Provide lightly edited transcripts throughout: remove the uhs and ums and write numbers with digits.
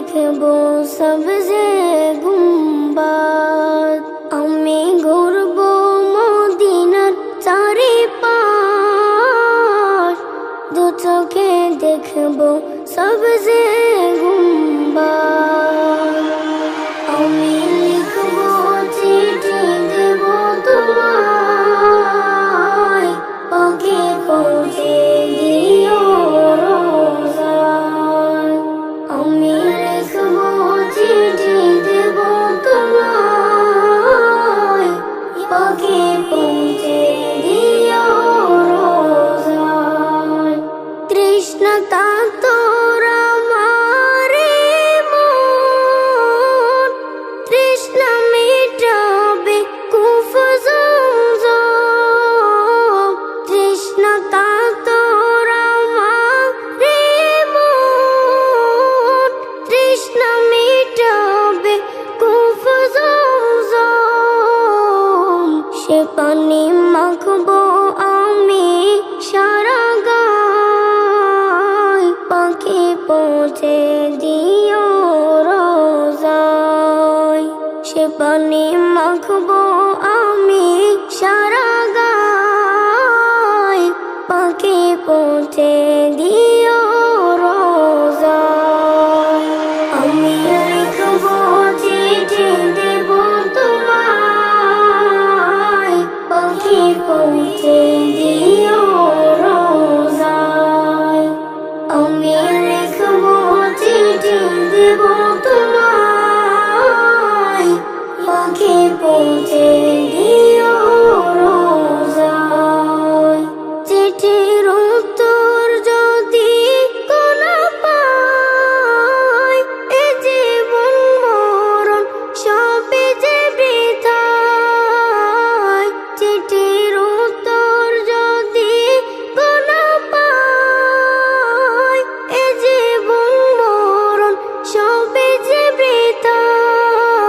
দেখবো সবজে গুম্বাদ। আমি ঘুরবো মদিনার চারিপাশ, দু চোখে দেখবো সবজে গুম্বাদ। আমি লিখবো চিঠি দেবো তোমায়, পাখি পৌঁছে দিও রোজায়। আমি লিখবো চিঠি দেবো তোমায়, পাখি পৌঁছে দিও রোজায়। তৃষ্ণা কাতর আমারে মন, তৃষ্ণা মিটাবে কুফ জমজম। তৃষ্ণা কাতর আমারে মন, তৃষ্ণা মিটাবে কুফ জমজম। সে পানি মাখবো আমি সারা গায়, পাখি পৌঁছে দিও রোজায়। সে পানি মাখবো আমি সারা গায়, পাখি পৌঁছে দিও রোজায়। আমি লিখবো চিঠি দেবো তোমায়, পাখি পৌঁছে দিও রোজায়। আমি লিখবো চিঠি দেবো তোমায়, পাখি পৌঁছে দিও রোজায়। চিঠির উত্তর যদি কোনো পাই, এ জীবন মরণ সবই যে বৃথায়। চিঠির উত্তর যদি কোনো পাই, এ জীবন মরণ সবই যে বৃথায়।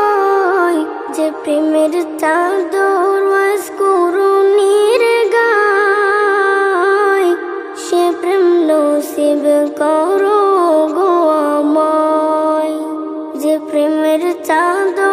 যে প্রেমের চাদর ওয়াসকুরুনির গায়, সে প্রেম নসিব করো গো আমায়। যে প্রেমের চাদর